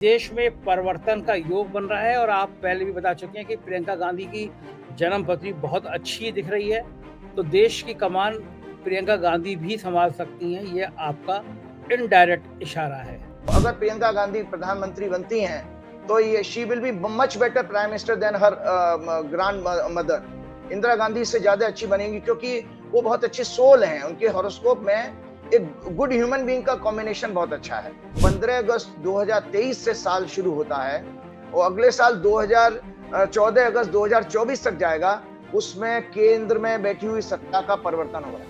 देश में परिवर्तन का योग बन रहा है और आप पहले भी बता चुके हैं कि प्रियंका गांधी की जन्म पत्री बहुत अच्छी दिख रही है। तो देश की कमान प्रियंका गांधी भी संभाल सकती हैं, ये आपका इनडायरेक्ट इशारा है। अगर प्रियंका गांधी प्रधानमंत्री बनती हैं तो ये she will be much better prime minister than her grandmother. Indira Gandhi से ज्यादा अच्छी बनेंगी क्योंकि वो बहुत अच्छे सोल हैं। उनके हॉरोस्कोप में एक गुड ह्यूमन बीइंग का कॉम्बिनेशन बहुत अच्छा है। 15 अगस्त 2023 से साल शुरू होता है और अगले साल 14 अगस्त 2024 तक जाएगा। उसमें केंद्र में बैठी हुई सत्ता का परिवर्तन हो रहा है।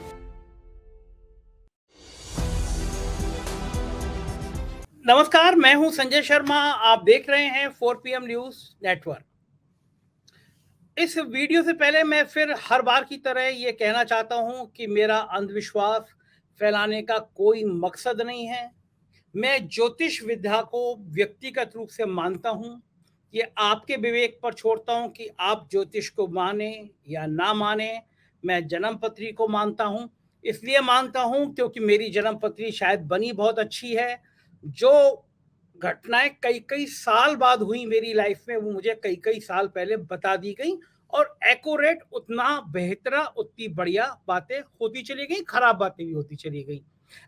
नमस्कार, मैं हूं संजय शर्मा। आप देख रहे हैं 4 PM न्यूज नेटवर्क। इस वीडियो से पहले मैं फिर हर बार की तरह ये कहना चाहता हूं कि मेरा अंधविश्वास फैलाने का कोई मकसद नहीं है। मैं ज्योतिष विद्या को व्यक्तिगत रूप से मानता हूं। ये आपके विवेक पर छोड़ता हूं कि आप ज्योतिष को माने या ना माने। मैं जन्म पत्री को मानता हूं, इसलिए मानता हूं क्योंकि मेरी जन्म पत्री शायद बनी बहुत अच्छी है। जो घटनाएं कई कई साल बाद हुई मेरी लाइफ में, वो मुझे कई कई साल पहले बता दी गई और एक्यूरेट उतना बेहतरा उतनी बढ़िया बातें होती चली गई, खराब बातें भी होती चली गई।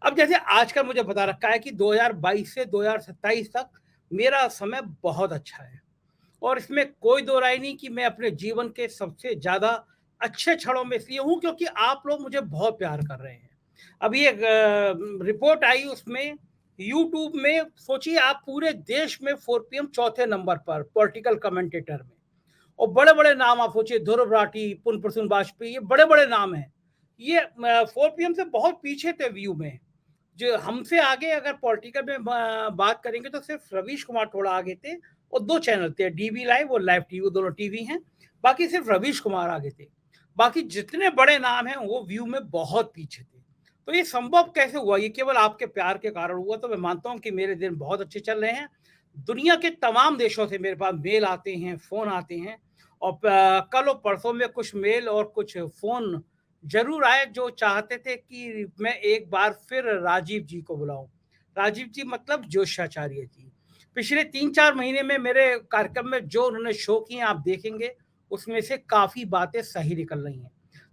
अब जैसे आज का मुझे बता रखा है कि 2022 से 2027 तक मेरा समय बहुत अच्छा है और इसमें कोई दो राय नहीं कि मैं अपने जीवन के सबसे ज्यादा अच्छे क्षणों में इसलिए हूं क्योंकि आप लोग मुझे बहुत प्यार कर रहे हैं। अभी एक रिपोर्ट आई, उसमें यूट्यूब में सोचिए आप पूरे देश में 4 PM चौथे नंबर पर पॉलिटिकल कमेंटेटर में, और बड़े बड़े नाम आप सोचिए, ध्रुव राठी, पुन प्रसून वाजपेयी, ये बड़े बड़े नाम हैं। ये 4 PM से बहुत पीछे थे व्यू में। जो हमसे आगे अगर पॉलिटिकल में बात करेंगे तो सिर्फ रवीश कुमार थोड़ा आगे थे और दो चैनल थे, डीवी लाइव और लाइव टीवी, दोनों टीवी हैं। बाकी सिर्फ रवीश कुमार आगे थे। बाकी जितने बड़े नाम हैं वो व्यू में बहुत पीछे थे। तो ये संभव कैसे हुआ? ये केवल आपके प्यार के कारण हुआ। तो मैं मानता हूं कि मेरे दिन बहुत अच्छे चल रहे हैं। दुनिया के तमाम देशों से मेरे पास मेल आते हैं, फोन आते हैं, और कल और परसों में कुछ मेल और कुछ फोन जरूर आए जो चाहते थे कि मैं एक बार फिर राजीव जी को बुलाऊं। राजीव जी मतलब जोशाचार्य जी। पिछले 3-4 महीने में मेरे कार्यक्रम में जो उन्होंने शो किए आप देखेंगे, उसमें से काफी बातें सही निकल रही हैं।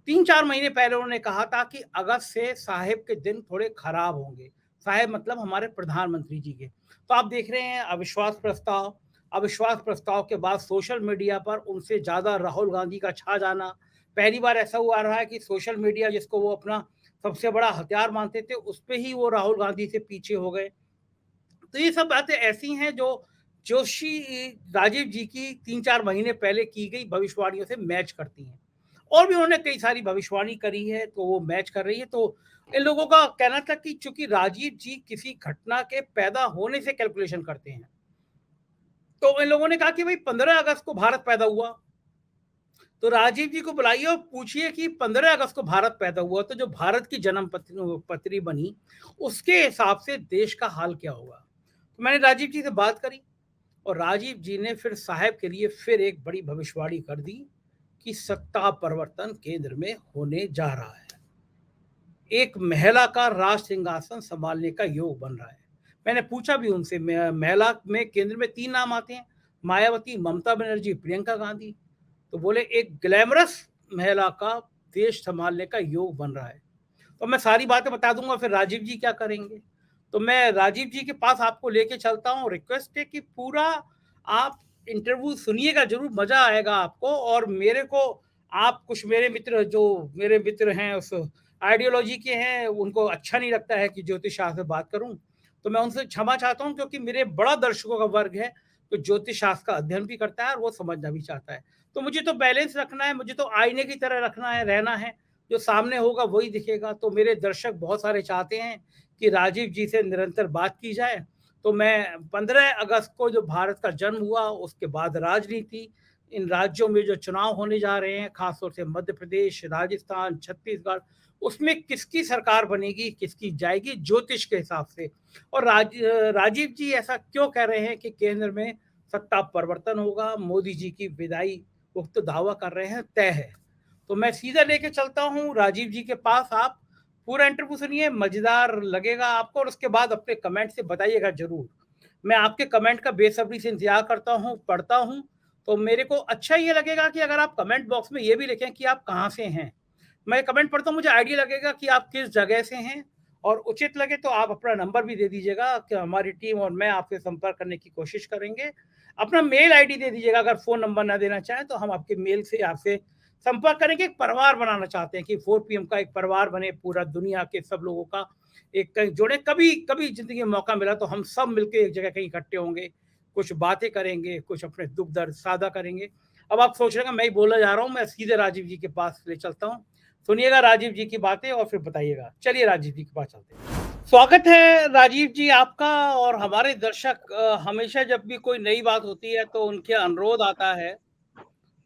3-4 महीने पहले उन्होंने कहा था कि अगस्त से साहेब के दिन थोड़े खराब होंगे। साहेब मतलब हमारे प्रधानमंत्री जी के। तो आप देख रहे हैं अविश्वास प्रस्ताव, अविश्वास प्रस्ताव के बाद सोशल मीडिया पर उनसे ज्यादा राहुल गांधी का छा जाना। पहली बार ऐसा हुआ रहा है कि सोशल मीडिया जिसको वो अपना सबसे बड़ा हथियार मानते थे, उस पे ही वो राहुल गांधी से पीछे हो गए। तो ये सब बातें ऐसी हैं जो जोशी राजीव जी की 3-4 महीने पहले की गई भविष्यवाणियों से मैच करती हैं। और भी उन्होंने कई सारी भविष्यवाणी करी है तो वो मैच कर रही है। तो इन लोगों का कहना था कि चूंकि राजीव जी किसी घटना के पैदा होने से कैलकुलेशन करते हैं, तो इन लोगों ने कहा कि भाई 15 अगस्त को भारत पैदा हुआ, तो राजीव जी को बुलाइए और पूछिए कि 15 अगस्त को भारत पैदा हुआ तो जो भारत की जन्म पत्री बनी, उसके हिसाब से देश का हाल क्या होगा। तो मैंने राजीव जी से बात करी और राजीव जी ने फिर साहब के लिए फिर एक बड़ी भविष्यवाणी कर दी कि सत्ता परिवर्तन केंद्र में होने जा रहा है। एक महिला का राज सिंहासन संभालने का योग बन रहा है। मैंने पूछा भी उनसे, महिला में केंद्र में 3 नाम आते हैं, मायावती, ममता बनर्जी, प्रियंका गांधी। तो बोले एक ग्लैमरस महिला का देश संभालने का योग बन रहा है। तो मैं सारी बातें बता दूंगा, फिर राजीव जी क्या करेंगे। तो मैं राजीव जी के पास आपको लेके चलता हूँ। रिक्वेस्ट है कि पूरा आप इंटरव्यू सुनिएगा, जरूर मजा आएगा आपको। और मेरे को, आप कुछ मेरे मित्र जो मेरे मित्र हैं उस आइडियोलॉजी के हैं, उनको अच्छा नहीं लगता है कि ज्योतिष शास्त्र से बात करूं, तो मैं उनसे क्षमा चाहता हूं क्योंकि मेरे बड़ा दर्शकों का वर्ग है तो ज्योतिष शास्त्र का अध्ययन भी करता है और वो समझना भी चाहता है। तो मुझे तो बैलेंस रखना है, मुझे तो आईने की तरह रखना है, रहना है। जो सामने होगा वही दिखेगा। तो मेरे दर्शक बहुत सारे चाहते हैं कि राजीव जी से निरंतर बात की जाए। तो मैं 15 अगस्त को जो भारत का जन्म हुआ, उसके बाद राजनीति, इन राज्यों में जो चुनाव होने जा रहे हैं, खासतौर से मध्य प्रदेश, राजस्थान, छत्तीसगढ़, उसमें किसकी सरकार बनेगी, किसकी जाएगी, ज्योतिष के हिसाब से। और राजीव जी ऐसा क्यों कह रहे हैं कि केंद्र में सत्ता परिवर्तन होगा, मोदी जी की विदाई, उक्त दावा कर रहे हैं, तय है। तो मैं सीधा लेके चलता हूँ राजीव जी के पास। आप पूरा इंटरव्यू सुनिए, मजेदार लगेगा आपको और उसके बाद अपने कमेंट से बताइएगा जरूर। मैं आपके कमेंट का बेसब्री से इंतजार करता हूँ, पढ़ता हूँ। तो मेरे को अच्छा ये लगेगा कि अगर आप कमेंट बॉक्स में ये भी लिखें कि आप कहाँ से हैं। मैं कमेंट पढ़ता हूँ, मुझे आइडिया लगेगा कि आप किस जगह से हैं, और उचित लगे तो आप अपना नंबर भी दे दीजिएगा कि हमारी टीम और मैं आपसे संपर्क करने की कोशिश करेंगे। अपना मेल आईडी दे दीजिएगा, अगर फ़ोन नंबर ना देना चाहें तो हम आपके मेल से आपसे संपर्क करेंगे। एक परिवार बनाना चाहते हैं कि 4 पीएम का एक परिवार बने, पूरा दुनिया के सब लोगों का एक कहीं जोड़े। कभी कभी ज़िंदगी में मौका मिला तो हम सब मिलके एक जगह कहीं इकट्ठे होंगे, कुछ बातें करेंगे, कुछ अपने दुःख दर्द साझा करेंगे। अब आप सोच रहे हैं मैं ही बोला जा रहा हूँ, मैं सीधे राजीव जी के पास ले चलता हूँ। सुनिएगा राजीव जी की बातें और फिर बताइएगा। चलिए राजीव जी के पास चलते हैं। स्वागत है राजीव जी आपका। और हमारे दर्शक हमेशा जब भी कोई नई बात होती है तो उनके अनुरोध आता है,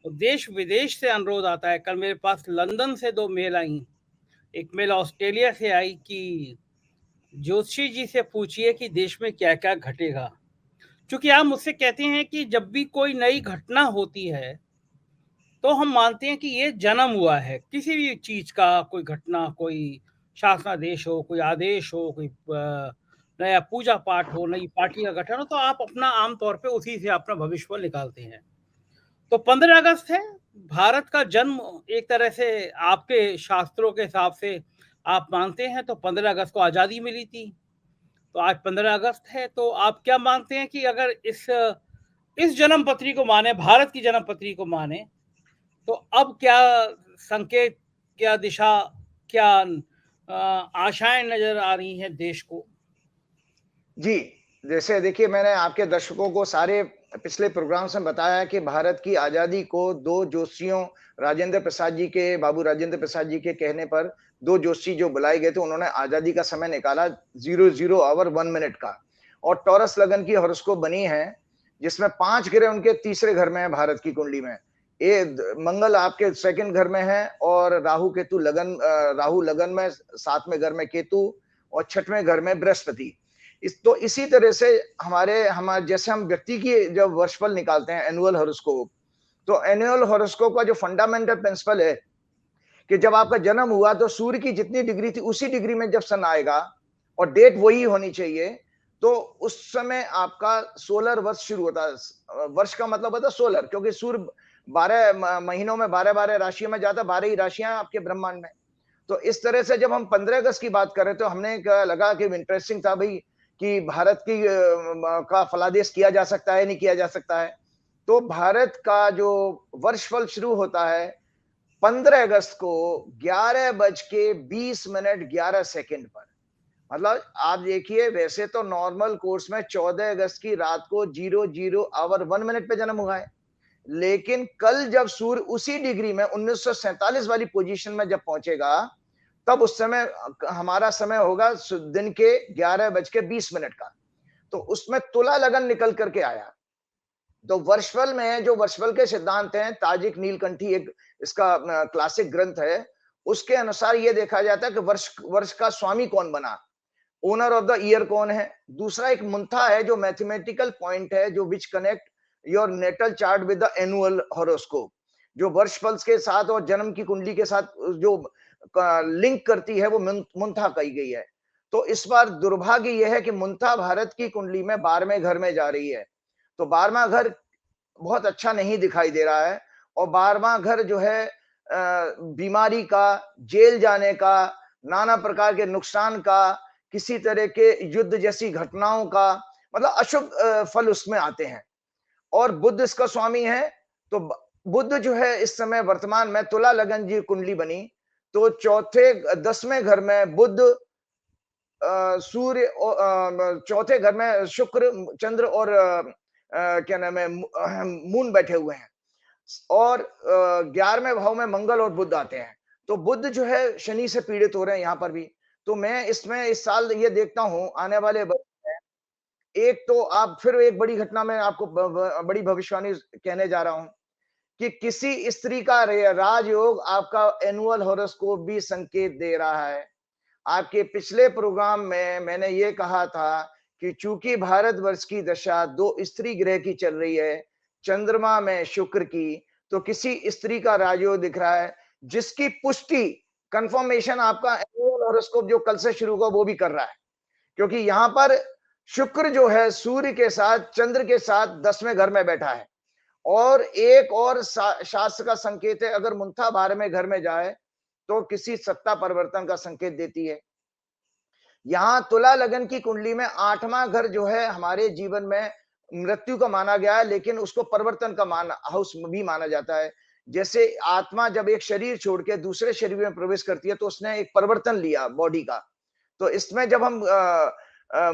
तो देश विदेश से अनुरोध आता है। कल मेरे पास लंदन से 2 मेल आई। एक मेल ऑस्ट्रेलिया से आई कि जोशी जी से पूछिए कि देश में क्या-क्या घटेगा। चूँकि आप मुझसे कहते हैं कि जब भी कोई नई घटना होती है, तो हम मानते हैं कि ये जन्म हुआ है किसी भी चीज़ का, कोई घटना, कोई शासनादेश हो, कोई आदेश हो, कोई नया पूजा पाठ हो, नई पार्टी का गठन हो, तो आप अपना आम तौर पे उसी से अपना भविष्य निकालते हैं। तो 15 अगस्त है, भारत का जन्म एक तरह से आपके शास्त्रों के हिसाब से आप मानते हैं, तो 15 अगस्त को आज़ादी मिली थी। तो आज 15 अगस्त है, तो आप क्या मानते हैं कि अगर इस जन्मपत्री को माने, भारत की जन्मपत्री को माने, तो अब क्या संकेत, क्या दिशा, क्या आशाएं नजर आ रही हैं देश को? जी, जैसे देखिए मैंने आपके दर्शकों को सारे पिछले प्रोग्राम्स में बताया कि भारत की आज़ादी को 2 जोशियों राजेंद्र प्रसाद जी के बाबू राजेंद्र प्रसाद जी के कहने पर 2 जोशी जो बुलाए गए थे, उन्होंने आज़ादी का समय निकाला 00 ऑवर 1 मिनट का। और टॉरस लगन की हॉरोस्कोप बनी है, जिसमें 5 ग्रह उनके तीसरे घर में है भारत की कुंडली में। मंगल आपके सेकंड घर में है और राहु लगन में, 7वें घर में केतु और 6वें घर में बृहस्पति। इसी तरह से हमारे जैसे हम व्यक्ति की जब वर्षफल निकालते हैं एनुअल हॉरोस्कोप, तो एनुअल हॉरोस्कोप का जो फंडामेंटल प्रिंसिपल है कि जब आपका जन्म हुआ तो सूर्य की जितनी डिग्री थी उसी डिग्री में जब सन आएगा और डेट वही होनी चाहिए, तो उस समय आपका सोलर वर्ष शुरू होता है। वर्ष का मतलब होता है सोलर, क्योंकि सूर्य 12 महीनों में 12-12 राशियों में जाता है, 12 ही राशियां आपके ब्रह्मांड में। तो इस तरह से जब हम 15 अगस्त की बात करें तो हमने लगा कि इंटरेस्टिंग था भाई कि भारत की का फलादेश किया जा सकता है, नहीं किया जा सकता है। तो भारत का जो वर्षफल शुरू होता है 15 अगस्त को 11:20 पर। मतलब आप देखिए, वैसे तो नॉर्मल कोर्स में 14 अगस्त की रात को 00 आवर 1 मिनट पे जन्म हुआ है, लेकिन कल जब सूर्य उसी डिग्री में 1947 वाली पोजीशन में जब पहुंचेगा, तब उस समय हमारा समय होगा दिन के 11:20 का। तो उसमें तुला लगन निकल करके आया। तो वर्षफल में जो वर्षफल के सिद्धांत हैं, ताजिक नीलकंठी एक इसका क्लासिक ग्रंथ है, उसके अनुसार ये देखा जाता है कि वर्ष वर्ष का स्वामी कौन बना, ओनर ऑफ द ईयर कौन है। दूसरा एक मुंथा है जो मैथमेटिकल पॉइंट है, जो which connect your natal chart with the annual horoscope, जो वर्षफल के साथ और जन्म की कुंडली के साथ जो लिंक करती है, वो मुंथा कही गई है। तो इस बार दुर्भाग्य यह है कि मुंथा भारत की कुंडली में 12वें घर में जा रही है। तो 12वां घर बहुत अच्छा नहीं दिखाई दे रहा है, और 12वां घर जो है बीमारी का, जेल जाने का, नाना प्रकार के नुकसान का, किसी तरह के युद्ध जैसी घटनाओं का, मतलब अशुभ फल उसमें आते हैं। और बुध इसका स्वामी है, तो बुध जो है इस समय वर्तमान में तुला लगन जी कुंडली बनी, तो 10वें घर में बुध, सूर्य, चौथे घर में शुक्र, चंद्र और क्या नाम है, मून बैठे हुए हैं। और 11वें भाव में मंगल और बुध आते हैं। तो बुध जो है शनि से पीड़ित हो रहे हैं यहाँ पर भी। तो मैं इसमें इस साल ये देखता हूँ आने वाले वर्ष में, एक तो आप फिर एक बड़ी घटना में आपको बड़ी भविष्यवाणी कहने जा रहा हूँ कि किसी स्त्री का राजयोग आपका एनुअल हॉरोस्कोप भी संकेत दे रहा है। आपके पिछले प्रोग्राम में मैंने ये कहा था कि चूंकि भारतवर्ष की दशा 2 स्त्री ग्रह की चल रही है, चंद्रमा में शुक्र की, तो किसी स्त्री का राजयोग दिख रहा है, जिसकी पुष्टि कंफर्मेशन आपका एनुअल हॉरोस्कोप जो कल से शुरू हुआ वो भी कर रहा है। क्योंकि यहाँ पर शुक्र जो है सूर्य के साथ, चंद्र के साथ 10वें घर में बैठा है। और एक और शास्त्र का संकेत है, अगर मुंथा 12वें घर में जाए तो किसी सत्ता परिवर्तन का संकेत देती है। यहाँ तुला लगन की कुंडली में 8वां घर जो है हमारे जीवन में मृत्यु का माना गया है, लेकिन उसको परिवर्तन का हाउस भी माना जाता है। जैसे आत्मा जब एक शरीर छोड़ के दूसरे शरीर में प्रवेश करती है तो उसने एक परिवर्तन लिया बॉडी का। तो इसमें जब हम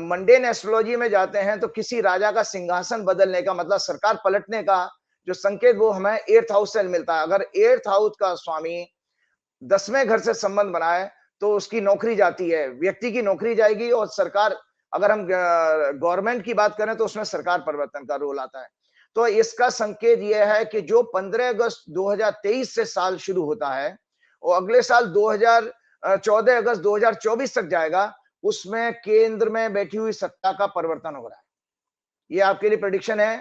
मंडेन एस्ट्रोलॉजी में जाते हैं तो किसी राजा का सिंहासन बदलने का मतलब सरकार पलटने का जो संकेत वो हमें 8th हाउस से मिलता है। अगर 8th हाउस का स्वामी 10वें घर से संबंध बनाए तो उसकी नौकरी जाती है, व्यक्ति की नौकरी जाएगी और सरकार, अगर हम गवर्नमेंट की बात करें तो उसमें सरकार परिवर्तन का रोल आता है। तो इसका संकेत यह है कि जो 15 अगस्त 2023 से साल शुरू होता है और अगले साल 14 अगस्त 2024 तक जाएगा, उसमें केंद्र में बैठी हुई सत्ता का परिवर्तन हो रहा है। ये आपके लिए प्रेडिक्शन है।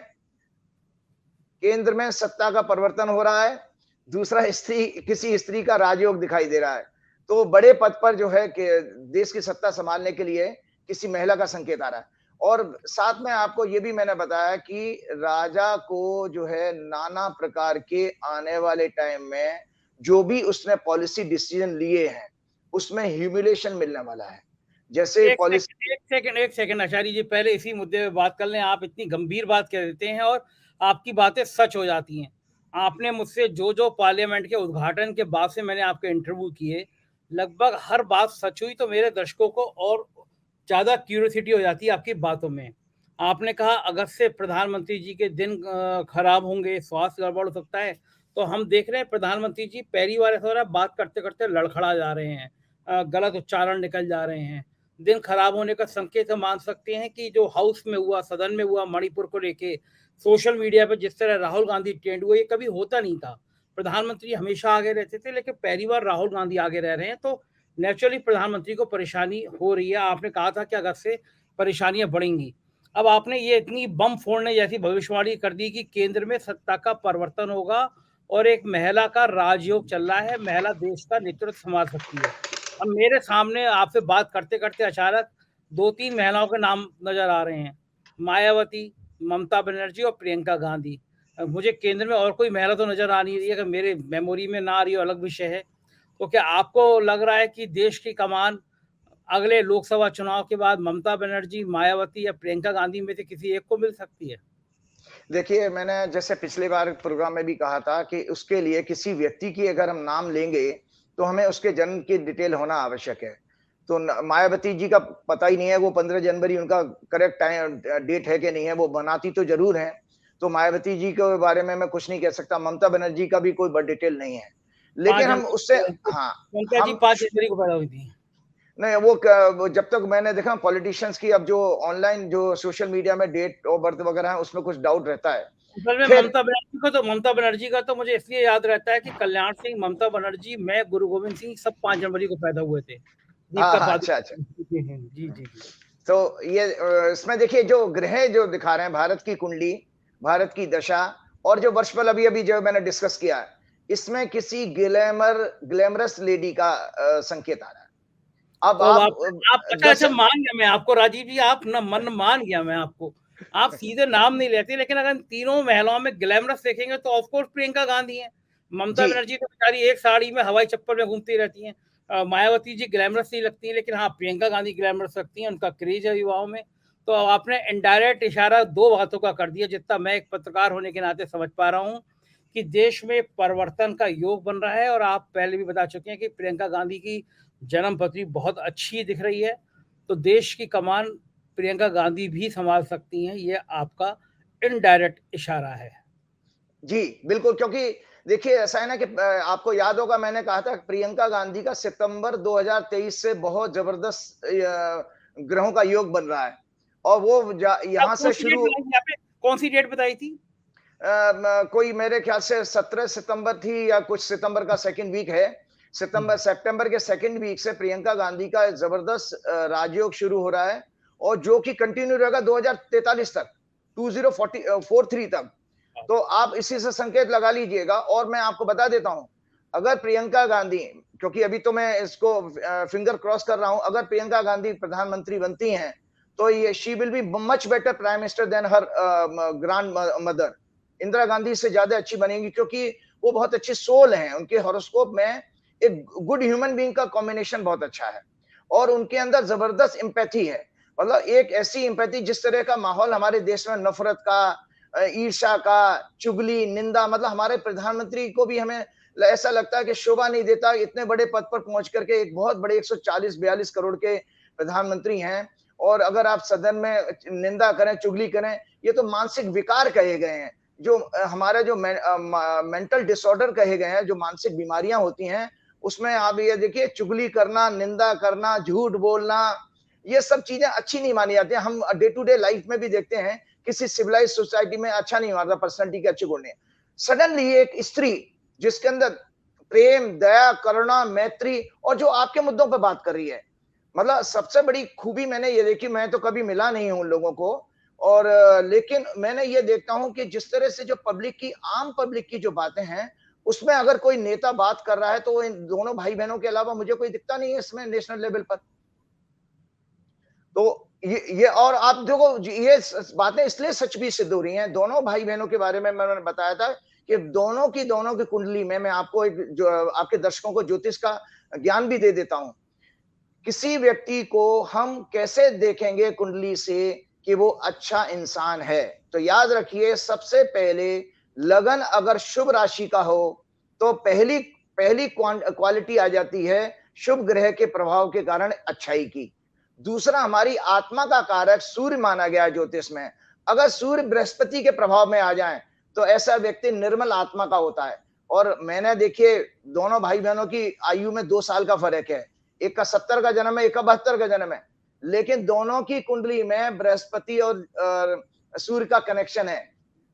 केंद्र में सत्ता का परिवर्तन हो रहा है। दूसरा, किसी स्त्री का राजयोग दिखाई दे रहा है। तो बड़े पद पर जो है कि देश की सत्ता संभालने के लिए किसी महिला का संकेत आ रहा है। और साथ में आपको ये भी मैंने बताया कि राजा को जो है नाना प्रकार के आने वाले टाइम में जो भी उसने पॉलिसी डिसीजन लिए हैं उसमें ह्यूमिलेशन मिलने वाला है। जैसे पॉलिसी, एक सेकंड आचार्य जी, पहले इसी मुद्दे पे बात कर लें। आप इतनी गंभीर बात कह देते हैं और आपकी बातें सच हो जाती हैं। आपने मुझसे जो पार्लियामेंट के उद्घाटन के बाद से मैंने आपके इंटरव्यू किए, लगभग हर बात सच हुई, तो मेरे दर्शकों को और ज़्यादा क्यूरियोसिटी हो जाती है आपकी बातों में। आपने कहा अगस्त से प्रधानमंत्री जी के दिन खराब होंगे, स्वास्थ्य गड़बड़ हो सकता है। तो हम देख रहे हैं प्रधानमंत्री जी पहली बार ऐसा हो रहा है, बात करते करते लड़खड़ा जा रहे हैं, गलत उच्चारण निकल जा रहे हैं। दिन खराब होने का संकेत हम मान सकते हैं कि जो हाउस में हुआ, सदन में हुआ, मणिपुर को लेके सोशल मीडिया पे जिस तरह राहुल गांधी ट्रेंड हुआ, ये कभी होता नहीं था। प्रधानमंत्री हमेशा आगे रहते थे, लेकिन पहली बार राहुल गांधी आगे रह रहे हैं, तो नेचुरली प्रधानमंत्री को परेशानी हो रही है। आपने कहा था कि अगस्त से परेशानियां बढ़ेंगी। अब आपने ये इतनी बम फोड़ने जैसी भविष्यवाणी कर दी कि केंद्र में सत्ता का परिवर्तन होगा और एक महिला का राजयोग चल रहा है, महिला देश का नेतृत्व संभाल सकती है। अब मेरे सामने आपसे बात करते करते अचानक 2-3 महिलाओं के नाम नजर आ रहे हैं, मायावती, ममता बनर्जी और प्रियंका गांधी। मुझे केंद्र में और कोई महिला तो नजर आ नहीं रही है, अगर मेरे मेमोरी में ना आ रही हो अलग विषय है। तो क्या आपको लग रहा है कि देश की कमान अगले लोकसभा चुनाव के बाद ममता बनर्जी, मायावती या प्रियंका गांधी में से किसी एक को मिल सकती है? देखिए, मैंने जैसे पिछली बार प्रोग्राम में भी कहा था कि उसके लिए किसी व्यक्ति की अगर हम नाम लेंगे तो हमें उसके जन्म की डिटेल होना आवश्यक है। तो मायावती जी का पता ही नहीं है, वो 15 जनवरी उनका करेक्ट टाइम डेट है कि नहीं है, वो बनाती तो जरूर है। तो मायावती जी के बारे में मैं कुछ नहीं कह सकता। ममता बनर्जी का भी कोई डिटेल नहीं है, लेकिन हम उससे, हाँ, ममता जी हम 5 जनवरी को पैदा हुई थी। नहीं, वो जब तक मैंने देखा पॉलिटिशियंस की अब जो ऑनलाइन जो सोशल मीडिया में डेट ऑफ बर्थ वगैरह है उसमें कुछ डाउट रहता है। असल में फिर ममता बनर्जी का तो मुझे इसलिए याद रहता है कि कल्याण सिंह, ममता बनर्जी, मैं, गुरु गोविंद सिंह सब 5 जनवरी को पैदा हुए थे। हाँ दीपिका हाँ, अच्छा अच्छा। पादुकोण जी जी जी। तो ये इसमें देखिए जो ग्रह जो दिखा रहे हैं, भारत की कुंडली, भारत की दशा और जो वर्षफल अभी अभी जो मैंने डिस्कस किया है, इसमें किसी ग्लैमरस लेडी का संकेत आ रहा है। अब तो आप आप अच्छा मान गया मैं आपको राजीव जी, आप न मन मान गया मैं आपको। आप सीधे नाम नहीं लेते, लेकिन अगर तीनों महिलाओं में ग्लैमरस देखेंगे तो ऑफ कोर्स प्रियंका गांधी है। ममता जी बनर्जी तो बेचारी एक साड़ी में हवाई चप्पल में घूमती रहती हैं। मायावती जी ग्लैमरस नहीं लगती है, लेकिन हाँ प्रियंका गांधी ग्लैमरस लगती हैं, उनका क्रेज है युवाओं में। तो आपने इनडायरेक्ट इशारा 2 बातों का कर दिया, जितना मैं एक पत्रकार होने के नाते समझ पा रहा हूँ कि देश में परिवर्तन का योग बन रहा है। और आप पहले भी बता चुके हैं कि प्रियंका गांधी की जन्म पत्री बहुत अच्छी दिख रही है, तो देश की कमान प्रियंका गांधी भी संभाल सकती हैं, ये आपका इनडायरेक्ट इशारा है। जी बिल्कुल, क्योंकि देखिए ऐसा है ना कि आपको याद होगा मैंने कहा था प्रियंका गांधी का सितंबर 2023 से बहुत जबरदस्त ग्रहों का योग बन रहा है और वो यहाँ से शुरू, कौन सी डेट बताई थी? कोई मेरे ख्याल से 17 सितंबर थी या कुछ सितंबर का सेकंड वीक है। सितंबर के सेकंड वीक से प्रियंका गांधी का जबरदस्त राजयोग शुरू हो रहा है और जो कि कंटिन्यू रहेगा 2043 तक, 2043 तक। तो आप इसी से संकेत लगा लीजिएगा। और मैं आपको बता देता हूं, अगर प्रियंका गांधी, क्योंकि अभी तो मैं इसको फिंगर क्रॉस कर रहा हूं, अगर प्रियंका गांधी प्रधानमंत्री बनती हैं तो ये she will be much better prime minister than her grandmother. Indira Gandhi से ज्यादा अच्छी बनेंगी, क्योंकि वो बहुत अच्छी सोल हैं। उनके हॉरोस्कोप में एक गुड ह्यूमन बीइंग का कॉम्बिनेशन बहुत अच्छा है, और उनके अंदर जबरदस्त एम्पैथी है। मतलब एक ऐसी एम्पैथी, जिस तरह का माहौल हमारे देश में नफरत का, ईर्ष्या का, चुगली, निंदा, मतलब हमारे प्रधानमंत्री को भी हमें ऐसा लगता है कि शोभा नहीं देता, इतने बड़े पद पर पहुंच करके एक बहुत बड़े 140-42 करोड़ के प्रधानमंत्री हैं, और अगर आप सदन में निंदा करें, चुगली करें, ये तो मानसिक विकार कहे गए हैं। जो हमारा जो मेंटल डिसऑर्डर कहे गए हैं, जो मानसिक बीमारियां होती हैं, उसमें आप ये देखिए, चुगली करना, निंदा करना, झूठ बोलना, ये सब चीजें अच्छी नहीं मानी जाती हैं। हम डे टू डे लाइफ में भी देखते हैं, किसी सिविलाइज सोसाइटी में अच्छा नहीं मानता पर्सनैलिटी के अच्छे गुण नहीं। सडनली एक स्त्री जिसके अंदर प्रेम, दया, करुणा, मैत्री, और जो आपके मुद्दों पर बात कर रही है, मतलब सबसे बड़ी खूबी मैंने ये देखी, मैं तो कभी मिला नहीं हूं उन लोगों को, और लेकिन मैंने ये देखता हूं कि जिस तरह से जो पब्लिक की, आम पब्लिक की जो बातें हैं, उसमें अगर कोई नेता बात कर रहा है, तो इन दोनों भाई बहनों के अलावा मुझे कोई दिखता नहीं है इसमें नेशनल लेवल पर। तो ये और आप देखो, ये बातें इसलिए सच भी सिद्ध हो रही हैं। दोनों भाई बहनों के बारे में मैंने बताया था कि दोनों की कुंडली में, मैं आपको एक जो आपके दर्शकों को ज्योतिष का ज्ञान भी दे देता हूं। किसी व्यक्ति को हम कैसे देखेंगे कुंडली से कि वो अच्छा इंसान है? तो याद रखिए, सबसे पहले लगन अगर शुभ राशि का हो, तो पहली पहली क्वालिटी आ जाती है शुभ ग्रह के प्रभाव के कारण अच्छाई की। दूसरा, हमारी आत्मा का कारक सूर्य माना गया है ज्योतिष में। अगर सूर्य बृहस्पति के प्रभाव में आ जाए, तो ऐसा व्यक्ति निर्मल आत्मा का होता है। और मैंने देखिए, दोनों भाई बहनों की आयु में 2 साल का फर्क है। एक का 70 का जन्म है, एक का 72 का जन्म है, लेकिन दोनों की कुंडली में बृहस्पति और सूर्य का कनेक्शन है।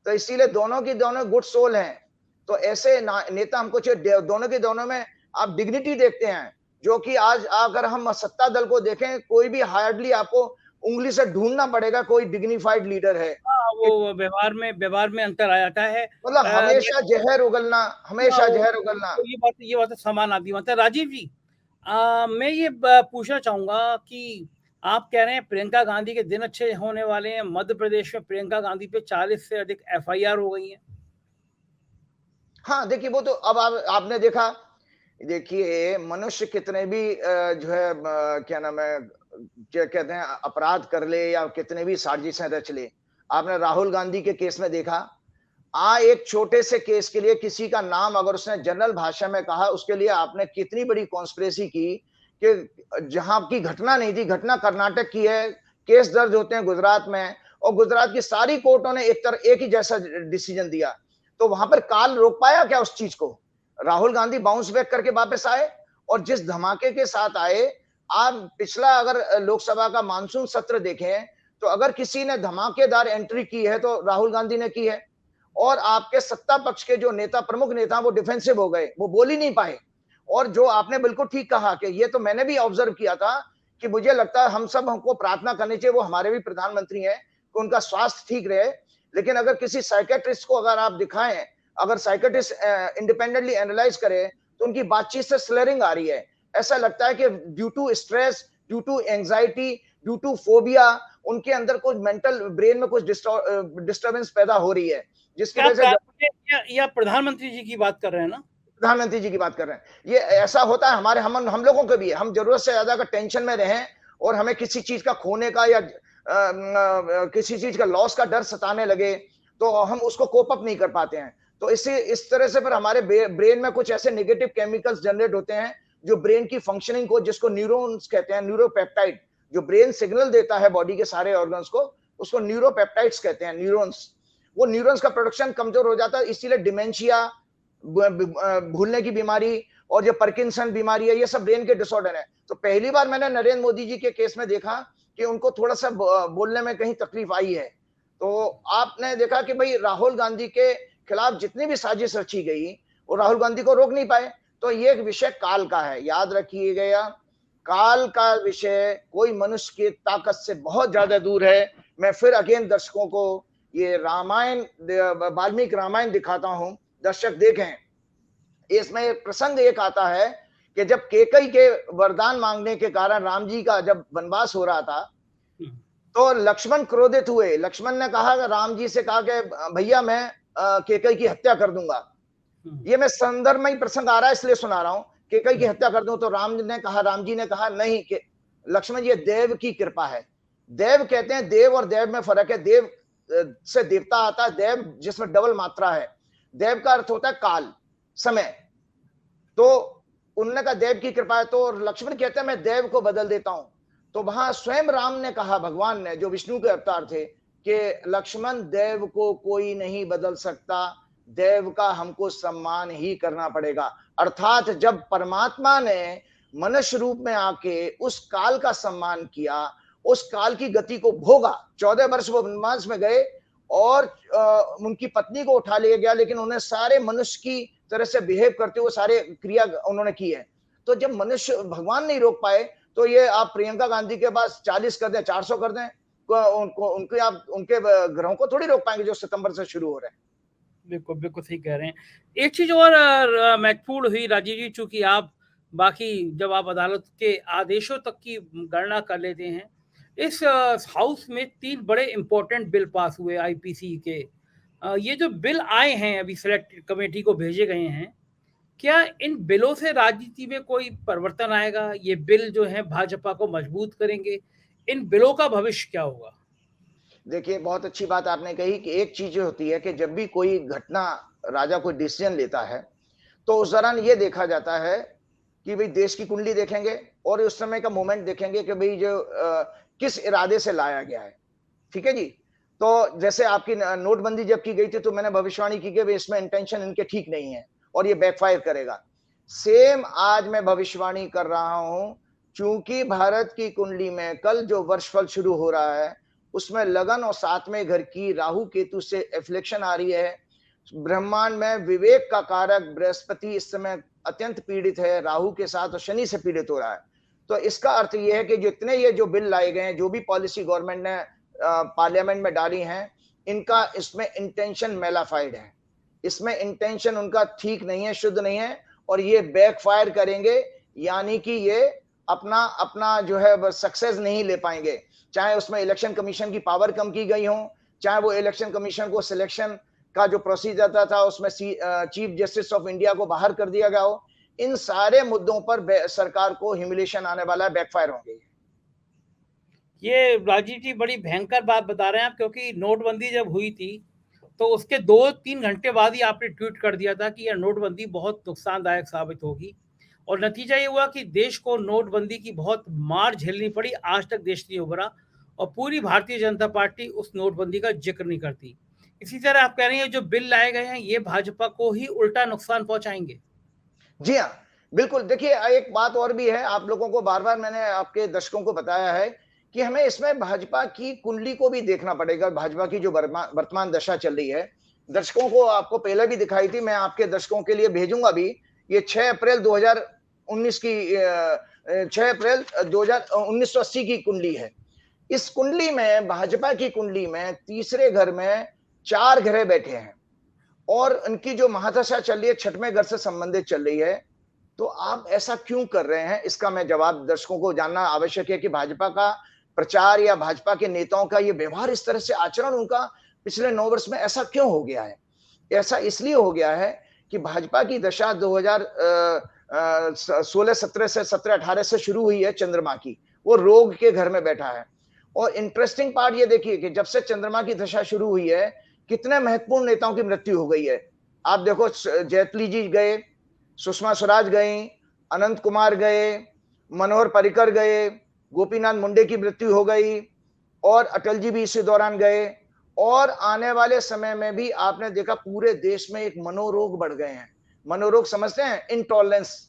तो इसीलिए दोनों की दोनों गुड सोल हैं। तो ऐसे नेता हमको चाहिए। दोनों के दोनों में आप डिग्निटी देखते हैं, जो कि आज अगर हम सत्ता दल को देखें, कोई भी हार्डली आपको उंगली से ढूंढना पड़ेगा कोई डिग्निफाइड लीडर है। हाँ, वो व्यवहार में अंतर आ जाता है। मतलब हमेशा जहर उगलना, हमेशा वो जहर उगलना। तो ये बात तो समान आदमी बनता है। राजीव जी, मैं ये पूछना चाहूंगा कि आप कह रहे हैं प्रियंका गांधी के दिन अच्छे होने वाले हैं। मध्य प्रदेश में प्रियंका गांधी पे 40 से अधिक एफआईआर हो गई हैं। हाँ, देखिए, वो तो अब आपने देखा, देखिए मनुष्य कितने भी जो है क्या नाम है, क्या कहते हैं, अपराध कर ले या कितने भी साजिशें रच ले, आपने राहुल गांधी के केस में देखा। एक छोटे से केस के लिए किसी का नाम अगर उसने जनरल भाषा में कहा, उसके लिए आपने कितनी बड़ी कॉन्स्पिरेसी की कि जहां की घटना नहीं थी, घटना कर्नाटक की है, केस दर्ज होते हैं गुजरात में, और गुजरात की सारी कोर्टों ने एक ही जैसा डिसीजन दिया। तो वहां पर काल रोक पाया क्या उस चीज को? राहुल गांधी बाउंस बैक करके वापस आए, और जिस धमाके के साथ आए, आप पिछला अगर लोकसभा का मानसून सत्र देखें, तो अगर किसी ने धमाकेदार एंट्री की है, तो राहुल गांधी ने की है। और आपके सत्ता पक्ष के जो नेता, प्रमुख नेता, वो डिफेंसिव हो गए, वो बोल ही नहीं पाए। और जो आपने बिल्कुल ठीक कहा कि ये तो मैंने भी ऑब्जर्व किया था, कि मुझे लगता है हम सब हमको प्रार्थना करनी चाहिए, वो हमारे भी प्रधानमंत्री हैं, कि उनका स्वास्थ्य ठीक रहे। लेकिन अगर किसी साइकेट्रिस्ट को अगर आप दिखाएं, अगर साइकेट्रिस्ट इंडिपेंडेंटली एनालाइज करे, तो उनकी बातचीत से स्लरिंग आ रही है। ऐसा लगता है कि due to stress, due to anxiety, due to phobia, उनके अंदर कुछ मेंटल ब्रेन में कुछ डिस्टर्बेंस पैदा हो रही है, जिसकी वजह से। या प्रधानमंत्री जी की बात कर रहे हैं ना? प्रधानमंत्री जी की बात कर रहे हैं। ये ऐसा होता है हमारे, हम लोगों को भी है। हम जरूरत से ज्यादा अगर टेंशन में रहें, और हमें किसी चीज का खोने का या किसी चीज का लॉस का डर सताने लगे, तो हम उसको कोप अप नहीं कर पाते हैं। तो इस तरह से फिर हमारे ब्रेन में कुछ ऐसे नेगेटिव केमिकल्स जनरेट होते हैं, जो ब्रेन की फंक्शनिंग को, जिसको न्यूरॉन्स कहते हैं, न्यूरोपेप्टाइड, जो ब्रेन सिग्नल देता है बॉडी के सारे ऑर्गन्स को, उसको न्यूरोपेप्टाइड्स कहते हैं, न्यूरॉन्स। वो न्यूरॉन्स का प्रोडक्शन कमजोर हो जाता है, इसीलिए डिमेंशिया, भूलने की बीमारी, और जो पार्किंसन बीमारी है, ये सब ब्रेन के डिसऑर्डर है। तो पहली बार मैंने नरेंद्र मोदी जी के केस में देखा कि उनको थोड़ा सा बोलने में कहीं तकलीफ आई है। तो आपने देखा कि भाई राहुल गांधी के खिलाफ जितनी भी साजिश रची गई, वो राहुल गांधी को रोक नहीं पाए। तो ये एक विषय काल का है, याद रखिएगा, काल का विषय कोई मनुष्य की ताकत से बहुत ज्यादा दूर है। मैं फिर अगेन दर्शकों को ये रामायण, वाल्मीकि रामायण दिखाता हूं, दर्शक देखें। इसमें एक प्रसंग एक आता है कि जब केकई के वरदान मांगने के कारण राम जी का जब वनवास हो रहा था, तो लक्ष्मण क्रोधित हुए। लक्ष्मण ने कहा, राम जी से कहा कि भैया मैं कैकेयी की हत्या कर दूंगा। ये मैं संदर्भ में ही प्रसंग आ रहा है इसलिए सुना रहा हूं। कैकेयी की हत्या कर दूं तो राम जी ने कहा नहीं कि लक्ष्मण, ये देव की कृपा है। देव कहते हैं, देव और देव में फर्क है। देव से देवता आता है, देव जिसमें डबल मात्रा है। देव का अर्थ होता है काल, समय। तो उन्होंने कहा देव की कृपा है, तो लक्ष्मण कहते हैं मैं देव को बदल देता हूं। तो वहां स्वयं राम ने कहा, भगवान ने, जो विष्णु के अवतार थे, कि लक्ष्मण, देव को कोई नहीं बदल सकता, देव का हमको सम्मान ही करना पड़ेगा। अर्थात जब परमात्मा ने मनुष्य रूप में आके उस काल का सम्मान किया, उस काल की गति को भोगा। 14 वर्ष वो वनवास में गए और उनकी पत्नी को उठा लिया गया, लेकिन उन्हें सारे मनुष्य की तरह से बिहेव करते हुए सारे क्रिया उन्होंने की है। तो जब मनुष्य, भगवान नहीं रोक पाए, तो ये आप प्रियंका गांधी के पास 40 कर दें, 400 कर दें, उनके आप उनके ग्रहों को थोड़ी रोक पाएंगे जो सितंबर से शुरू हो रहे हैं। बिल्कुल बिल्कुल सही कह रहे हैं। एक चीज और महत्वपूर्ण हुई राजीव जी, चूंकि आप बाकी जब आप अदालत के आदेशों तक की गणना कर लेते हैं, इस हाउस में 3 बड़े इंपॉर्टेंट बिल पास हुए आईपीसी के। ये जो बिल आए हैं अभी सेलेक्ट कमेटी को भेजे गए हैं, क्या इन बिलों से राजनीति में कोई परिवर्तन आएगा? ये बिल जो है भाजपा को मजबूत करेंगे? इन बिलों का भविष्य क्या होगा? देखिए, बहुत अच्छी बात आपने कही कि एक चीज होती है कि जब भी कोई घटना, राजा कोई डिसीजन लेता है, तो उस दौरान ये देखा जाता है कि भाई देश की कुंडली देखेंगे और उस समय का मोमेंट देखेंगे कि भाई जो किस इरादे से लाया गया है। ठीक है जी। तो जैसे आपकी नोटबंदी जब की गई थी, तो मैंने भविष्यवाणी की कि इसमें इंटेंशन इनके ठीक नहीं है और ये बैकफायर करेगा। सेम आज मैं भविष्यवाणी कर रहा हूं, चूंकि भारत की कुंडली में कल जो वर्षफल शुरू हो रहा है, उसमें लगन और 7वें घर की राहु केतु से एफ्लेक्शन आ रही है। ब्रह्मांड में विवेक का कारक बृहस्पति इस समय अत्यंत पीड़ित है, राहु के साथ, और शनि से पीड़ित हो रहा है। तो इसका अर्थ यह है कि जितने ये जो बिल लाए गए हैं, जो भी पॉलिसी गवर्नमेंट ने पार्लियामेंट में डाली हैं, इनका इसमें इंटेंशन मेलाफाइड है। इसमें इंटेंशन उनका ठीक नहीं है, शुद्ध नहीं है, और ये बैकफायर करेंगे। यानी कि ये अपना अपना जो है सक्सेस नहीं ले पाएंगे। चाहे उसमें इलेक्शन कमीशन की पावर कम की गई हो, चाहे वो इलेक्शन कमीशन को सिलेक्शन का जो प्रोसीजर था उसमें चीफ जस्टिस ऑफ इंडिया को बाहर कर दिया गया हो, इन सारे मुद्दों पर सरकार को ह्यूमिलिएशन आने वाला है, बैकफायर होंगे। ये राजीव जी बड़ी भयंकर बात बता रहे हैं आप, क्योंकि नोटबंदी जब हुई थी तो उसके 2-3 घंटे बाद ही आपने ट्वीट कर दिया था कि यह नोटबंदी बहुत नुकसानदायक साबित होगी, और नतीजा ये हुआ कि देश को नोटबंदी की बहुत मार झेलनी पड़ी। आज तक देश नहीं उभरा और पूरी भारतीय जनता पार्टी उस नोटबंदी का जिक्र नहीं करती। इसी तरह आप कह रहे हैं जो बिल लाए गए हैं ये भाजपा को ही उल्टा नुकसान पहुंचाएंगे। जी हाँ, बिल्कुल। देखिए, एक बात और भी है, आप लोगों को बार बार मैंने आपके दर्शकों को बताया है कि हमें इसमें भाजपा की कुंडली को भी देखना पड़ेगा। भाजपा की जो वर्तमान दशा चल रही है, दर्शकों को आपको पहले भी दिखाई थी, मैं आपके दर्शकों के लिए भेजूंगा भी। ये 6 अप्रैल 2019 की 6 अप्रैल 1980 की कुंडली है। इस कुंडली में, भाजपा की कुंडली में, तीसरे घर में 4 ग्रह बैठे हैं और उनकी जो महादशा चल रही है 6वें घर से संबंधित चल रही है। तो आप ऐसा क्यों कर रहे हैं, इसका मैं जवाब दर्शकों को जानना आवश्यक है कि भाजपा का प्रचार या भाजपा के नेताओं का ये व्यवहार, इस तरह से आचरण उनका पिछले 9 वर्ष में ऐसा क्यों हो गया है? ऐसा इसलिए हो गया है कि भाजपा की दशा 2016-17 से 17-18 से शुरू हुई है चंद्रमा की, वो रोग के घर में बैठा है। और इंटरेस्टिंग पार्ट ये देखिए कि जब से चंद्रमा की दशा शुरू हुई है, कितने महत्वपूर्ण नेताओं की मृत्यु हो गई है। आप देखो, जेटली जी गए, सुषमा स्वराज गई, अनंत कुमार गए, मनोहर पर्रिकर गए, गोपीनाथ मुंडे की मृत्यु हो गई, और अटल जी भी इसी दौरान गए। और आने वाले समय में भी आपने देखा पूरे देश में एक मनोरोग बढ़ गए हैं। मनोरोग समझते हैं? इंटॉलरेंस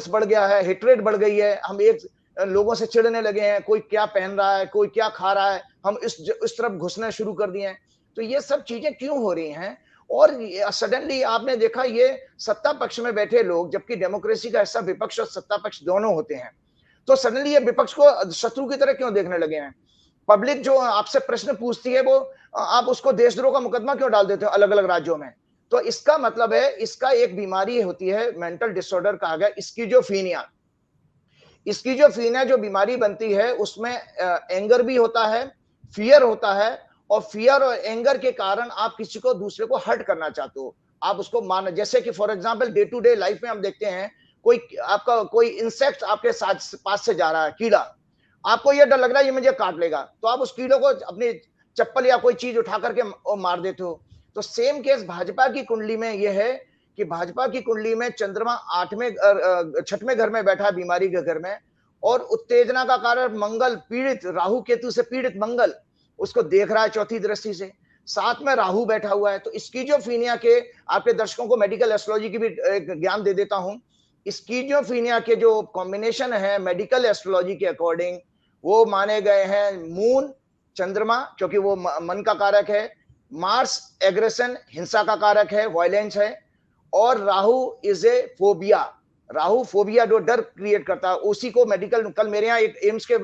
बढ़ गया है, हेट्रेड बढ़ गई है। हम एक लोगों से चिढ़ने लगे हैं, कोई क्या पहन रहा है, कोई क्या खा रहा है, हम इस तरफ घुसना शुरू कर दिए हैं। तो ये सब चीजें क्यों हो रही हैं? और सडनली आपने देखा ये सत्ता पक्ष में बैठे लोग, जबकि डेमोक्रेसी का हिस्सा विपक्ष और सत्ता पक्ष दोनों होते हैं, तो सडनली ये विपक्ष को शत्रु की तरह क्यों देखने लगे हैं? पब्लिक जो आपसे प्रश्न पूछती है, वो आप उसको देशद्रोह का मुकदमा क्यों डाल देते हो अलग अलग राज्यों में? तो इसका मतलब है, इसका एक बीमारी होती है, मेंटल डिसऑर्डर कहा गया, स्किज़ोफ्रेनिया। स्किज़ोफ्रेनिया जो बीमारी बनती है उसमें एंगर भी होता है, फियर होता है, और फियर और एंगर के कारण आप किसी को दूसरे को हर्ट करना चाहते हो, आप उसको मारना, जैसे कि for example day to day life में हम देखते हैं कोई आपका कोई इंसेक्ट आपके साथ पास से जा रहा है, कीड़ा, आपको ये डर लग रहा है ये मुझे काट लेगा, तो आप उस कीड़े को अपनी चप्पल या कोई चीज उठा करके मार देते हो। तो सेम केस भाजपा की कुंडली में यह है कि भाजपा की कुंडली में चंद्रमा 8वें 6वें घर में बैठा है, बीमारी के घर में, और उत्तेजना का कारण मंगल पीड़ित, राहु केतु से पीड़ित मंगल उसको देख रहा है चौथी दृष्टि से, साथ में राहु बैठा हुआ है। तो स्किज़ोफ्रेनिया के, आपके दर्शकों को मेडिकल एस्ट्रोलॉजी की भी ज्ञान दे देता हूं। स्किज़ोफ्रेनिया के जो कॉम्बिनेशन है मेडिकल एस्ट्रोलॉजी के अकॉर्डिंग, वो माने गए हैं मून, चंद्रमा, क्योंकि वो मन का कारक है, मार्स एग्रेशन, हिंसा का कारक है, वायलेंस है, और Rahu is a phobia, Rahu phobia जो डर क्रिएट करता है, उसी को मेडिकल, कल मेरे यहाँ एक एम्स के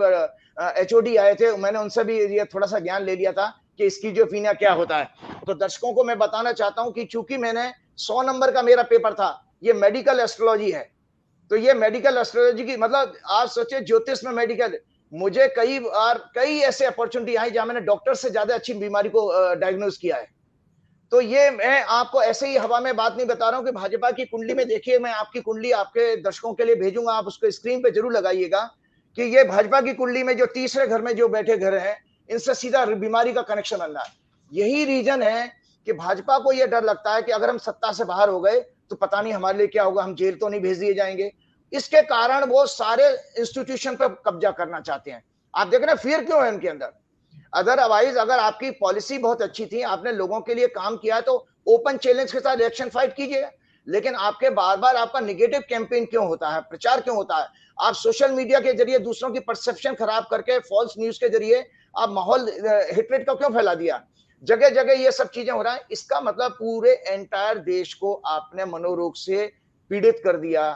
एचओडी आए थे, मैंने उनसे भी ये थोड़ा सा ज्ञान ले लिया था कि स्किज़ोफ्रेनिया क्या होता है। तो दर्शकों को मैं बताना चाहता हूं कि चूंकि मैंने 100 नंबर का मेरा पेपर था, ये मेडिकल एस्ट्रोलॉजी है, तो ये मेडिकल एस्ट्रोलॉजी की मतलब आप सोचिए ज्योतिष में मेडिकल, मुझे कई बार कई ऐसे अपॉर्चुनिटी आई जहां मैंने डॉक्टर से ज्यादा अच्छी बीमारी को डायग्नोज किया है। तो ये मैं आपको ऐसे ही हवा में बात नहीं बता रहा हूं कि भाजपा की कुंडली में देखिए, मैं आपकी कुंडली आपके दर्शकों के लिए भेजूंगा, आप उसको स्क्रीन पे जरूर लगाइएगा कि ये भाजपा की कुंडली में जो तीसरे घर में जो बैठे घर हैं, इनसे सीधा बीमारी का कनेक्शन बन रहा है। यही रीजन है कि भाजपा को यह डर लगता है कि अगर हम सत्ता से बाहर हो गए तो पता नहीं हमारे लिए क्या होगा, हम जेल तो नहीं भेज दिए जाएंगे। इसके कारण वो सारे इंस्टीट्यूशन पर कब्जा करना चाहते हैं। आप देख रहे हैं फियर क्यों है उनके अंदर। अदरवाइज अगर आपकी पॉलिसी बहुत अच्छी थी, आपने लोगों के लिए काम किया है, तो ओपन चैलेंज के साथ इलेक्शन फाइट कीजिए। लेकिन आपके बार बार आपका निगेटिव कैंपेन क्यों होता है, प्रचार क्यों होता है? आप सोशल मीडिया के जरिए दूसरों की परसेप्शन खराब करके फॉल्स न्यूज के जरिए आप माहौल हेट्रेड का क्यों फैला दिया? जगह जगह ये सब चीजें हो रहा है। इसका मतलब पूरे एंटायर देश को आपने मनोरोग से पीड़ित कर दिया।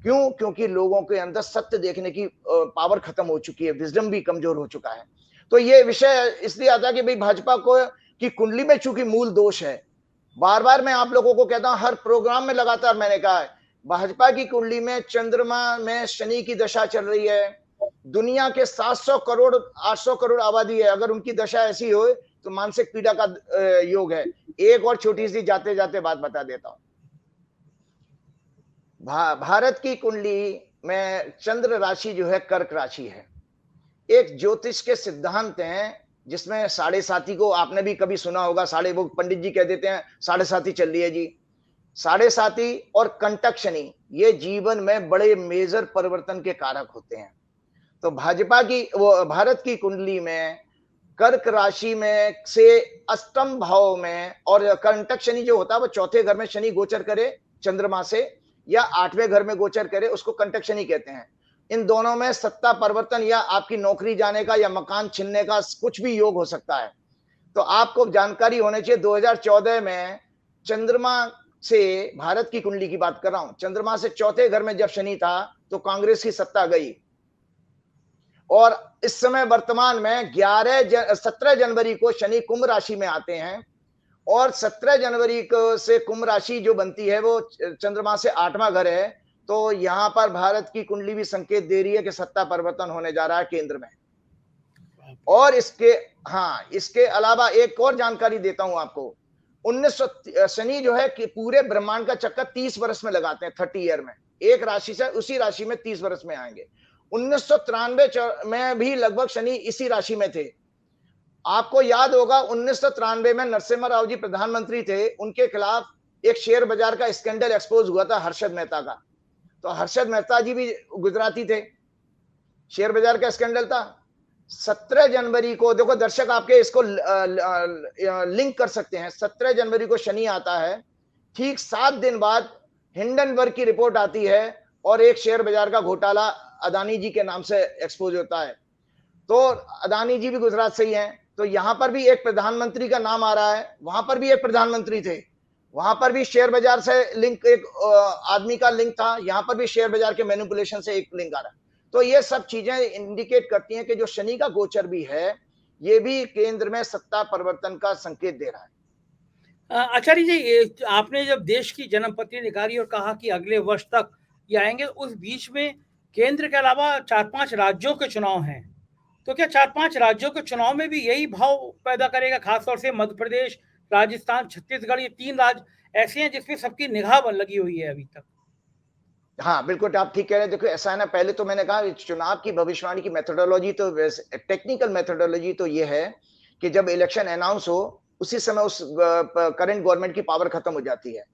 क्यों? क्योंकि लोगों के अंदर सत्य देखने की पावर खत्म हो चुकी है, विजडम भी कमजोर हो चुका है। तो ये विषय इसलिए आता है कि भाई भाजपा को की कुंडली में चूंकि मूल दोष है, बार बार मैं आप लोगों को कहता हूं, हर प्रोग्राम में लगातार मैंने कहा है, भाजपा की कुंडली में चंद्रमा में शनि की दशा चल रही है। दुनिया के 700 करोड़ 800 करोड़ आबादी है, अगर उनकी दशा ऐसी हो तो मानसिक पीड़ा का योग है। एक और छोटी सी जाते जाते बात बता देता हूं। भारत की कुंडली में चंद्र राशि जो है कर्क राशि है। एक ज्योतिष के सिद्धांत हैं जिसमें साढ़े साथी को आपने भी कभी सुना होगा, साढ़े, वो पंडित जी कह देते हैं साढ़े साथी चल रही है जी। साढ़े साथी और कंटक शनि ये जीवन में बड़े मेजर परिवर्तन के कारक होते हैं। तो भाजपा की वो भारत की कुंडली में कर्क राशि में से अष्टम भाव में, और कंटक शनि जो होता है वो चौथे घर में शनि गोचर करे चंद्रमा से, या 8वें घर में गोचर करे, उसको कंटक शनि कहते हैं। इन दोनों में सत्ता परिवर्तन या आपकी नौकरी जाने का या मकान छीनने का कुछ भी योग हो सकता है। तो आपको जानकारी होनी चाहिए, 2014 में चंद्रमा से, भारत की कुंडली की बात कर रहा हूं, चंद्रमा से चौथे घर में जब शनि था तो कांग्रेस की सत्ता गई। और इस समय वर्तमान में 17 जनवरी को शनि कुंभ राशि में आते हैं, और 17 जनवरी को से कुंभ राशि जो बनती है वो चंद्रमा से 8वां घर है। तो यहां पर भारत की कुंडली भी संकेत दे रही है कि सत्ता परिवर्तन होने जा रहा है केंद्र में। और इसके अलावा एक और जानकारी देता हूं आपको। 1900 शनि जो है कि पूरे ब्रह्मांड का चक्कर 30 वर्ष में लगाते हैं, 30 ईयर में, एक राशि से उसी राशि में 30 वर्ष में आएंगे। 1993 में भी लगभग शनि इसी राशि में थे। आपको याद होगा 1993 में नरसिम्हा राव जी प्रधानमंत्री थे, उनके खिलाफ एक शेयर बाजार का स्कैंडल एक्सपोज हुआ था हर्षद मेहता का। तो हर्षद मेहता जी भी गुजराती थे, शेयर बाजार का स्कैंडल था। 17 जनवरी को देखो दर्शक, आपके इसको लिंक कर सकते हैं। 17 जनवरी को शनि आता है, ठीक 7 दिन बाद हिंडनबर्ग की रिपोर्ट आती है और एक शेयर बाजार का घोटाला अदानी जी के नाम से एक्सपोज होता है। तो अदानी जी भी गुजरात से ही हैं, तो यहां पर भी एक प्रधानमंत्री का नाम आ रहा है, वहां पर भी एक प्रधानमंत्री थे, वहां पर भी शेयर बाजार से लिंक, एक आदमी का लिंक था, यहां पर भी शेयर बाजार के मैनिपुलेशन से एक लिंक आ रहा है। तो ये सब चीजें इंडिकेट करती हैं कि जो शनि का गोचर भी है, ये भी केंद्र में सत्ता परिवर्तन का संकेत दे रहा है। आचार्य जी, आपने जब देश की जन्मपत्री निकाली और कहा कि अगले वर्ष तक ये आएंगे, उस बीच में केंद्र के अलावा 4-5 राज्यों के चुनाव हैं, तो क्या 4-5 राज्यों के चुनाव में भी यही भाव पैदा करेगा? खासतौर से मध्य प्रदेश, राजस्थान, छत्तीसगढ़, ये 3 राज्य ऐसे हैं जिसमें सबकी निगाह लगी हुई है अभी तक। हाँ, बिल्कुल आप ठीक कह रहे हैं। देखो ऐसा है ना, पहले तो मैंने कहा चुनाव की भविष्यवाणी की मेथोडोलॉजी तो वैसे टेक्निकल मेथोडोलॉजी तो ये है कि जब इलेक्शन अनाउंस हो उसी समय उस करंट गवर्नमेंट की पावर खत्म हो जाती है,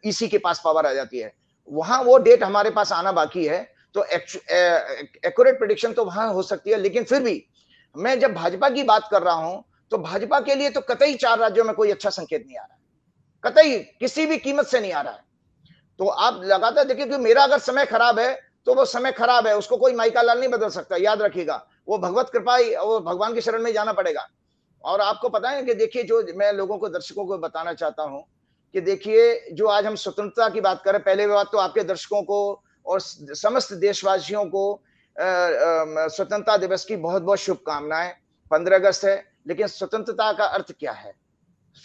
ईसी के पास पावर आ जाती है। वहां वो डेट हमारे पास आना बाकी है, तो एक्यूरेट प्रेडिक्शन तो वहां हो सकती है, लेकिन फिर भी मैं जब भाजपा की बात कर रहा हूं तो भाजपा के लिए तो कतई 4 राज्यों में कोई अच्छा संकेत नहीं आ रहा है, कतई किसी भी कीमत से नहीं आ रहा है। तो आप लगातार देखिए कि मेरा अगर समय खराब है तो वो समय खराब है, उसको कोई माइका लाल नहीं बदल सकता, याद रखिएगा। वो भगवत कृपा ही, वो भगवान की शरण में जाना पड़ेगा। और आपको पता है कि देखिए, जो मैं लोगों को, दर्शकों को बताना चाहता हूं कि देखिए, जो आज हम स्वतंत्रता की बात करें, पहले बात तो आपके दर्शकों को और समस्त देशवासियों को स्वतंत्रता दिवस की बहुत बहुत शुभकामनाएं। 15 अगस्त है, लेकिन स्वतंत्रता का अर्थ क्या है?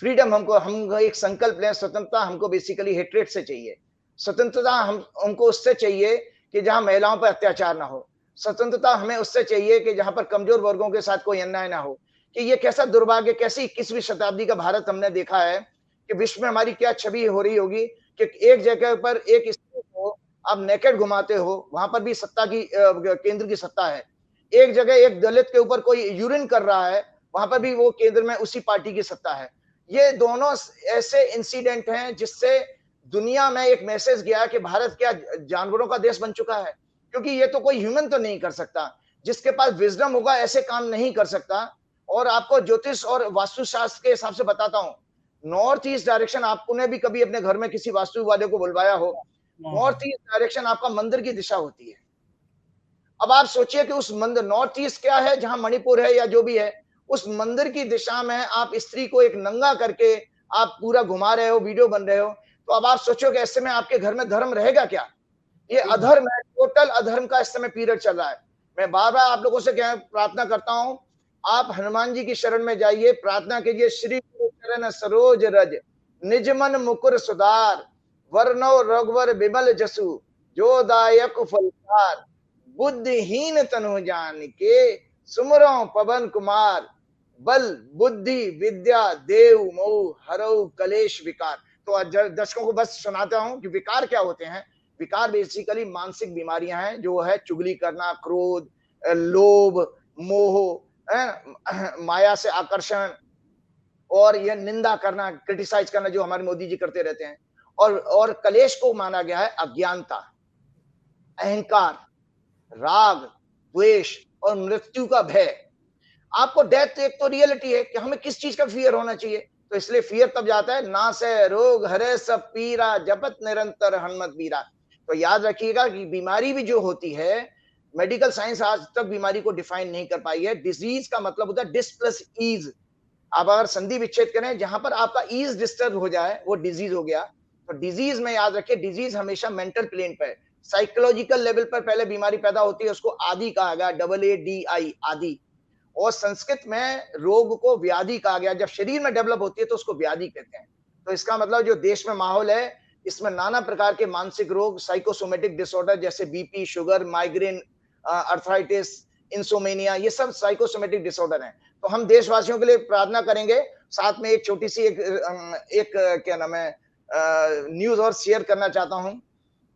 फ्रीडम हम एक संकल्प लें, स्वतंत्रता हमको बेसिकली हेट्रेट से चाहिए। स्वतंत्रता हमको उससे चाहिए कि जहां महिलाओं पर अत्याचार ना हो। स्वतंत्रता हमें उससे चाहिए कि जहां पर कमजोर वर्गों के साथ कोई अन्याय ना हो। कि ये कैसा दुर्भाग्य, कैसी 21वीं शताब्दी का भारत हमने देखा है कि विश्व में हमारी क्या छवि हो रही होगी कि एक जगह पर एक स्त्री को आप नेकेड घुमाते हो, वहां पर भी सत्ता की केंद्र की सत्ता है। एक जगह एक दलित के ऊपर कोई यूरिन कर रहा है, वहां पर भी वो केंद्र में उसी पार्टी की सत्ता है। ये दोनों ऐसे इंसिडेंट हैं जिससे दुनिया में एक मैसेज गया कि भारत क्या जानवरों का देश बन चुका है, क्योंकि ये तो कोई ह्यूमन तो नहीं कर सकता, जिसके पास विजडम होगा ऐसे काम नहीं कर सकता। और आपको ज्योतिष और वास्तुशास्त्र के हिसाब से बताता हूं, नॉर्थ ईस्ट डायरेक्शन, आपने भी कभी अपने घर में किसी वास्तु वाले को बुलवाया हो, नॉर्थ ईस्ट डायरेक्शन आपका मंदिर की दिशा होती है। अब आप सोचिए कि उस मंदिर, नॉर्थ ईस्ट क्या है, जहां मणिपुर है या जो भी है, उस मंदिर की दिशा में आप स्त्री को एक नंगा करके आप पूरा घुमा रहे हो, वीडियो बन रहे हो, तो अब आप सोचो कि ऐसे में आपके घर में धर्म रहेगा क्या? ये अधर्म है, टोटल अधर्म का इस समय पीरियड चल रहा है। मैं बार बार आप लोगों से क्या प्रार्थना करता हूं, आप हनुमान जी की शरण में जाइए, प्रार्थना कीजिए, श्री गुरु चरण सरोज रज निज मन मुकुर सुधार, वर्णो रघुवर विमल जसु जो दायक फलचार, बुद्धिहीन तनु जान के सुमरो पवन कुमार, बल बुद्धि विद्या देव मोह हरऊ कलेश विकार। तो दर्शकों को बस सुनाता हूं कि विकार क्या होते हैं। विकार बेसिकली मानसिक बीमारियां हैं, जो है चुगली करना, क्रोध, लोभ, मोह, माया से आकर्षण, और यह निंदा करना, क्रिटिसाइज करना, जो हमारे मोदी जी करते रहते हैं। और कलेश को माना गया है अज्ञानता, अहंकार, राग, द्वेष और मृत्यु का भय। आपको डेथ एक तो रियलिटी है कि हमें किस चीज का फियर होना चाहिए, तो इसलिए फियर तब जाता है, ना से रोग हरे सब पीरा जपत निरंतर हनुमत बीरा। तो याद रखिएगा कि बीमारी भी जो होती है, मेडिकल साइंस आज तक बीमारी को डिफाइन नहीं कर पाई है। डिजीज का मतलब होता है डिस प्लस ईज। आप अगर संधि विच्छेद करें, जहां पर आपका ईज डिस्टर्ब हो जाए वो डिजीज हो गया। तो डिजीज में याद रखिए, डिजीज हमेशा मेंटल प्लेन पर, साइकोलॉजिकल लेवल पर पहले बीमारी पैदा होती है, उसको आदि कहा गया, AADI, आदि। और संस्कृत में रोग को व्याधि कहा गया, जब शरीर में डेवलप होती है तो उसको व्याधि कहते हैं। तो इसका मतलब जो देश में माहौल है, इसमें नाना प्रकार के मानसिक रोग, साइकोसोमेटिक डिसऑर्डर जैसे BP, sugar, migraine, arthritis, insomnia, ये सब साइकोसोमेटिक डिसऑर्डर हैं। तो हम देशवासियों के लिए प्रार्थना करेंगे। साथ में एक छोटी सी एक क्या नाम है न्यूज और शेयर करना चाहता हूं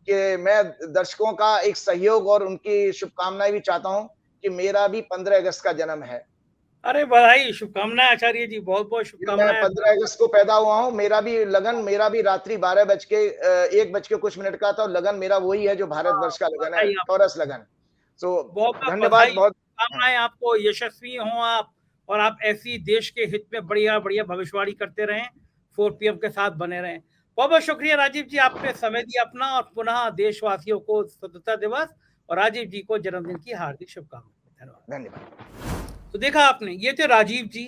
कि मैं दर्शकों का एक सहयोग और उनकी शुभकामनाएं भी चाहता हूं कि मेरा भी 15 अगस्त का जन्म है। अरे बधाई, शुभकामनाएं आचार्य जी, बहुत बहुत मैं शुभकामनाएं। 15 अगस्त को पैदा हुआ हूँ। मेरा भी लगन, मेरा भी रात्रि 1 बज के कुछ मिनट का था। लगन मेरा वही है जो भारतवर्ष का लगन है, बधाई आपको, टॉरस लगन। तो बहुत बहुत धन्यवाद बधाई, बहुत। शुभकामनाएं आपको, यशस्वी हों आप, और आप ऐसी देश के हित में बढ़िया बढ़िया भविष्यवाणी करते रहें, 4PM के साथ बने रहें। बहुत बहुत शुक्रिया राजीव जी, आपने समय दिया अपना, और पुनः देशवासियों को स्वतंत्रता दिवस और राजीव जी को जन्मदिन की हार्दिक शुभकामनाएं। धन्यवाद। धन्यवाद। तो देखा आपने, ये थे राजीव जी,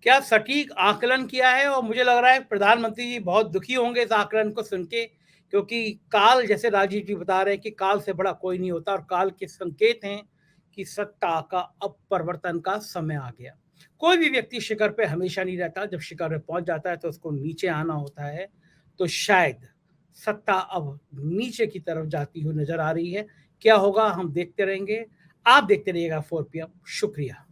क्या सटीक आकलन किया है। और मुझे लग रहा है प्रधानमंत्री जी बहुत दुखी होंगे इस आकलन को सुन के, क्योंकि काल, जैसे राजीव जी बता रहे हैं कि काल से बड़ा कोई नहीं होता, और काल के संकेत हैं कि सत्ता का अब परिवर्तन का समय आ गया। कोई भी व्यक्ति शिखर पे हमेशा नहीं रहता, जब शिखर पे पहुंच जाता है तो उसको नीचे आना होता है। तो शायद सत्ता अब नीचे की तरफ जाती हुई नजर आ रही है। क्या होगा हम देखते रहेंगे। आप देखते रहिएगा 4 PM। शुक्रिया।